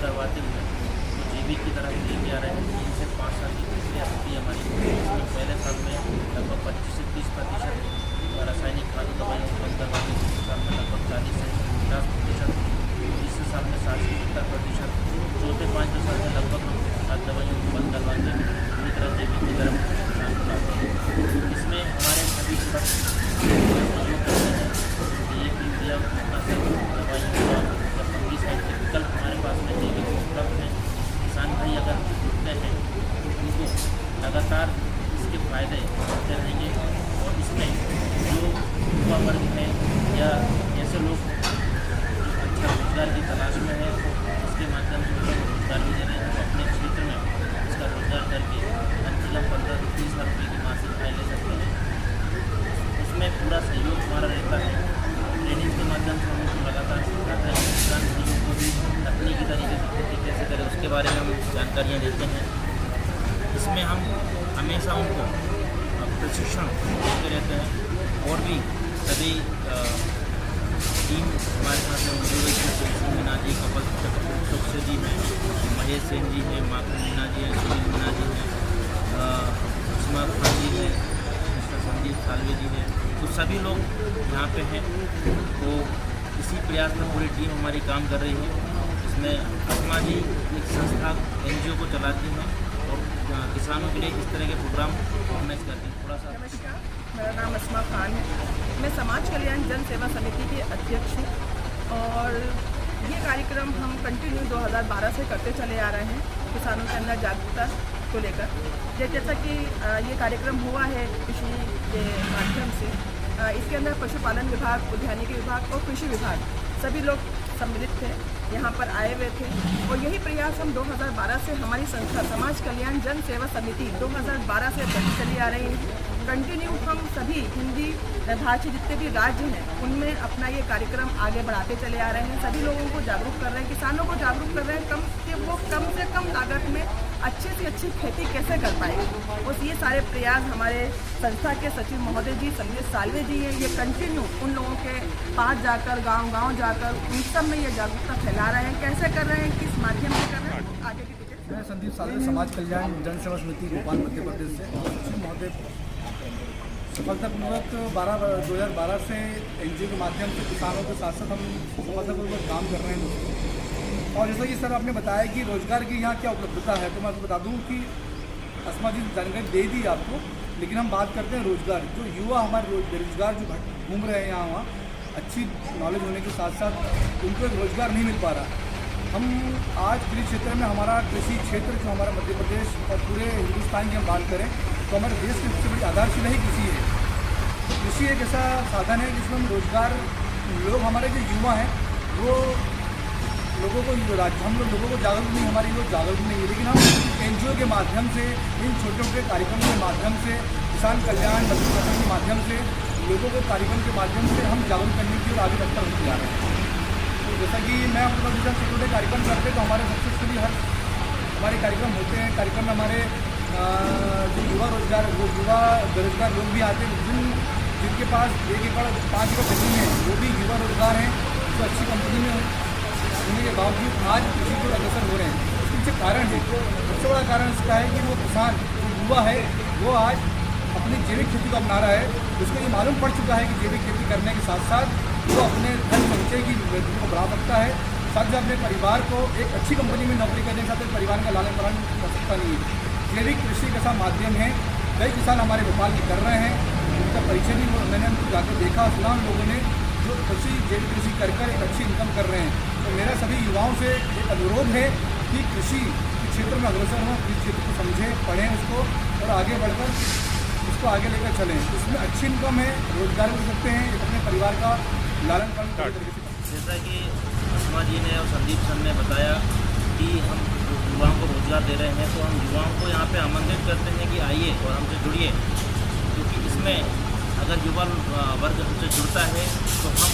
करवाते हुए तो जैविक की तरफ लेके आ रहे हैं। 3 से 5 साल की प्रक्रिया होती है हमारी। इसमें पहले साल में लगभग 25 से 30% रासायनिक खाद दवाइयों को बंद करवाते हैं। दूसरे साल में लगभग 40 से 50%, तीसरे साल में 60 से 70%, चौथे 5 साल में लगभग हम खाद दवाइयों को बंद करवाते हैं। पूरी तरह जैविक की तरफ ध्यान लाते हैं। इसमें हमारे सभी प्रोडक्ट सहयोग करते हैं। DAP, यूरिया, कीटनाशक दवाइयों का या फंगीसाइड के विकल्प हमारे पास में जैविक उपलब्ध हैं। किसान भाई अगर जुटते हैं तो उनको लगातार इसके फायदे होते रहेंगे। और इसमें जो युवा वर्ग है या ऐसे लोग जो अच्छा रोजगार की तलाश में है, इसके माध्यम से लोग रोजगार भी दे रहे हैं। तो अपने क्षेत्र में इसका रोजगार करके कम से कम 15 से 30 हज़ार रुपये की मासिक आय ले सकते हैं। उसमें पूरा सहयोग हमारा रहता है। ट्रेनिंग के माध्यम से हम उनको लगातार सिखाते हैं। किसान भाइयों को भी तकनीकी तरीके से खेती कैसे करें उसके बारे में हम जानकारियाँ देते हैं। इसमें हम हमेशा उनको प्रशिक्षण देते रहते हैं। और भी सभी टीम हमारे साथ में मौजूद है। तुलसी मीना जी, कपल चौकसे जी हैं, महेश सेन जी हैं, माखन मीना जी हैं, सुनील मीना जी हैं, उस्मान खान जी हैं, मिस्टर संदीप सालवे जी हैं। तो सभी लोग यहाँ पे हैं। तो इसी प्रयास में पूरी टीम हमारी काम कर रही है। इसमें अस्मा जी एक संस्था NGO को चलाती हैं और किसानों के लिए इस तरह के प्रोग्राम ऑर्गेनाइज करते हैं। थोड़ा सा नमस्कार, मेरा नाम अस्मा खान है। मैं समाज कल्याण जन सेवा समिति के अध्यक्ष हूँ और ये कार्यक्रम हम कंटिन्यू 2012 से करते चले आ रहे हैं किसानों के अंदर जागरूकता को लेकर। जैसा कि ये कार्यक्रम हुआ है कृषि के माध्यम से, इसके अंदर पशुपालन विभाग, उद्यानिकी विभाग और कृषि विभाग सभी लोग सम्मिलित थे, यहाँ पर आए हुए थे। और यही प्रयास हम 2012 से हमारी संस्था समाज कल्याण जन सेवा समिति 2012 से करती चली आ रही है। कंटिन्यू हम सभी हिंदी भाषी जितने भी राज्य हैं उनमें अपना ये कार्यक्रम आगे बढ़ाते चले आ रहे हैं। सभी लोगों को जागरूक कर रहे हैं, किसानों को जागरूक कर रहे हैं कि वो कम से कम लागत में अच्छे से अच्छी खेती कैसे कर पाए। और ये सारे प्रयास हमारे संस्था के सचिव महोदय जी संदीप सालवे जी हैं, ये कंटिन्यू उन लोगों के पास जाकर गांव-गांव जाकर उन सब में ये जागरूकता फैला रहे हैं। कैसे कर रहे हैं, किस माध्यम से कर रहे हैं, आगे की डिटेल। मैं संदीप सालवे, समाज कल्याण जन सेवा समिति भोपाल मध्य प्रदेश से। सचिव महोदय सफलतापूर्वक 2012 से NGO के माध्यम से किसानों के साथ साथ हम सफलतापूर्वक काम कर रहे हैं। और जैसा कि सर आपने बताया कि रोज़गार की यहाँ क्या उपलब्धता है, तो मैं आपको बता दूँ कि अस्मा जी जानकारी दे दी आपको। लेकिन हम बात करते हैं रोज़गार। जो युवा हमारे बेरोजगार जो घूम रहे हैं यहाँ वहाँ, अच्छी नॉलेज होने के साथ साथ उनको एक रोज़गार नहीं मिल पा रहा। हम आज कृषि क्षेत्र में, हमारा कृषि क्षेत्र जो हमारा मध्य प्रदेश और पूरे हिंदुस्तान की हम बात करें तो हमारे देश की सबसे बड़ी आधारशिला ही कृषि है। कृषि एक ऐसा साधन है जिसमें हम रोज़गार, लोग हमारे जो युवा हैं वो लोगों को लोगों को जागरूक नहीं, हमारी लोग जागरूक नहीं है। लेकिन हम NGO के माध्यम से, इन छोटे छोटे कार्यक्रमों के माध्यम से, किसान कल्याण मध्य प्रदेश के माध्यम से, लोगों को कार्यक्रम के माध्यम से हम जागरूक करने की और आगे बढ़कर होते जा रहे हैं। तो जैसा कि मैं आपके पास जैसा छोटे छोटे कार्यक्रम करते तो हमारे सक्सेसफुली हमारे कार्यक्रम होते हैं। कार्यक्रम में हमारे जो युवा बेरोजगार लोग भी आते हैं, जिनके पास 1 एकड़ 5 एकड़ जमीन है, वो भी युवा रोजगार हैं जो अच्छी कंपनी में होने के बावजूद आज कृषि को अग्रसर हो रहे हैं। इसके पीछे कारण है, सबसे बड़ा कारण इसका है कि वो किसान जो युवा है वो आज अपनी जैविक खेती को अपना रहा है। उसको ये मालूम पड़ चुका है कि जैविक खेती करने के साथ साथ वो अपने धन संचय की वृद्धि को बढ़ा सकता है, साथ ही अपने परिवार को एक अच्छी कंपनी में नौकरी करने के साथ परिवार का लालन पालन कर सकता नहीं है। जैविक कृषि का माध्यम है। कई किसान हमारे भोपाल में कर रहे हैं, उनका परिचय भी मैंने उनको जाकर देखा, सुना उन लोगों ने जो जैविक कृषि कर एक अच्छी इनकम कर रहे हैं। तो मेरा सभी युवाओं से एक अनुरोध है कि कृषि के क्षेत्र में अग्रसर हों, कृषि क्षेत्र को समझें, पढ़ें उसको और आगे बढ़कर उसको आगे लेकर चलें। इसमें अच्छी इनकम है, रोजगार कर सकते हैं, अपने परिवार का लालन पालन कर तरीके से। जैसा कि अस्मा जी ने और संदीप सर ने बताया कि हम युवाओं को रोजगार दे रहे हैं, तो हम युवाओं को यहाँ पे आमंत्रित करते हैं कि आइए और हमसे जुड़िए, क्योंकि इसमें अगर युवा वर्ग हमसे जुड़ता है तो हम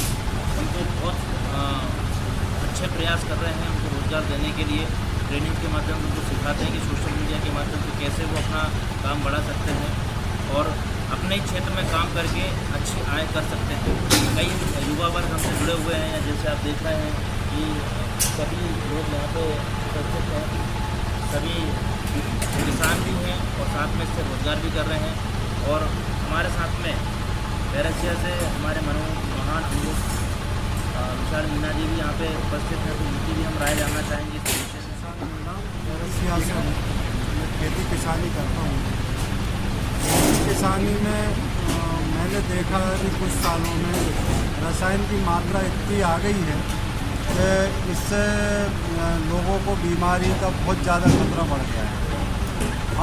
उनको बहुत अच्छे प्रयास कर रहे हैं उनको रोज़गार देने के लिए। ट्रेनिंग के माध्यम से उनको सिखाते हैं कि सोशल मीडिया के माध्यम से कैसे वो अपना काम बढ़ा सकते हैं और अपने क्षेत्र में काम करके अच्छी आय कर सकते हैं। कई युवा वर्ग हमसे जुड़े हुए हैं, जैसे आप देख रहे हैं कि सभी लोग यहाँ पे उपस्थित हैं, सभी किसान भी हैं और साथ में इससे रोजगार भी कर रहे हैं। और हमारे साथ में बैरसिया से हमारे महान अमूल विशाल मीना जी भी यहाँ पे उपस्थित हैं, तो उनकी भी हम राय जानना चाहेंगे इस विषय से। बैरसिया से मैं खेती किसानी करता हूँ। किसानी में मैंने देखा है कि कुछ सालों में रसायन की मात्रा इतनी आ गई है कि इससे लोगों को बीमारी का बहुत ज़्यादा खतरा बढ़ गया है।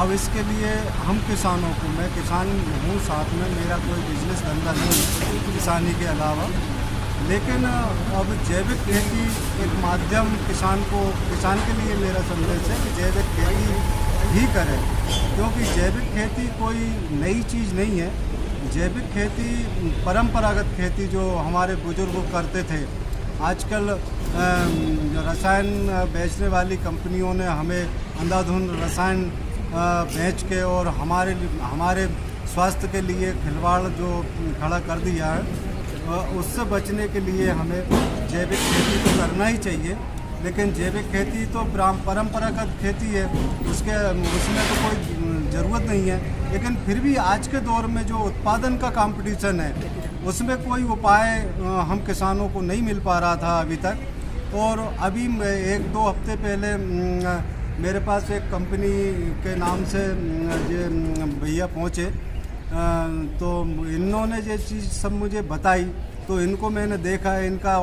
अब इसके लिए हम किसानों को, मैं किसान हूँ, साथ में मेरा कोई बिजनेस धंधा नहीं किसानी के अलावा, लेकिन अब जैविक खेती एक माध्यम किसान के लिए मेरा संदेश है कि जैविक खेती ही करें, क्योंकि जैविक खेती कोई नई चीज़ नहीं है। जैविक खेती परंपरागत खेती जो हमारे बुजुर्ग करते थे। आजकल रसायन बेचने वाली कंपनियों ने हमें अंधाधुंध रसायन बेच के और हमारे स्वास्थ्य के लिए खिलवाड़ जो खड़ा कर दिया है, उससे बचने के लिए हमें जैविक खेती तो करना ही चाहिए। लेकिन जैविक खेती तो परंपरागत खेती है, उसमें तो कोई ज़रूरत नहीं है। लेकिन फिर भी आज के दौर में जो उत्पादन का कंपटीशन है, उसमें कोई उपाय हम किसानों को नहीं मिल पा रहा था अभी तक। और अभी 1-2 हफ्ते पहले मेरे पास एक कंपनी के नाम से ये भैया पहुँचे, तो इन्होंने ये चीज़ सब मुझे बताई, तो इनको मैंने देखा, इनका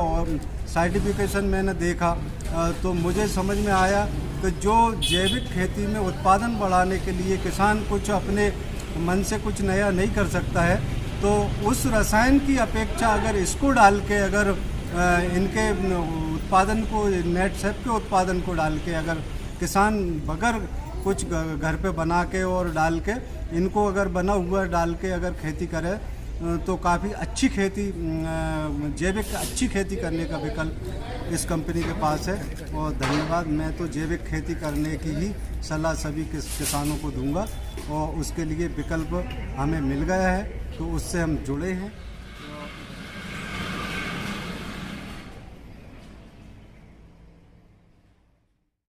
सर्टिफिकेशन मैंने देखा, तो मुझे समझ में आया कि जो जैविक खेती में उत्पादन बढ़ाने के लिए किसान कुछ अपने मन से कुछ नया नहीं कर सकता है, तो उस रसायन की अपेक्षा अगर इसको डाल के, अगर इनके उत्पादन को, नेटसेप के उत्पादन को डाल के अगर किसान बगैर कुछ घर पे बना के और डाल के, इनको अगर बना हुआ डाल के अगर खेती करे, तो काफ़ी अच्छी खेती, जैविक अच्छी खेती करने का विकल्प इस कंपनी के पास है। और धन्यवाद। मैं तो जैविक खेती करने की ही सलाह सभी किसानों को दूंगा, और उसके लिए विकल्प हमें मिल गया है, तो उससे हम जुड़े हैं।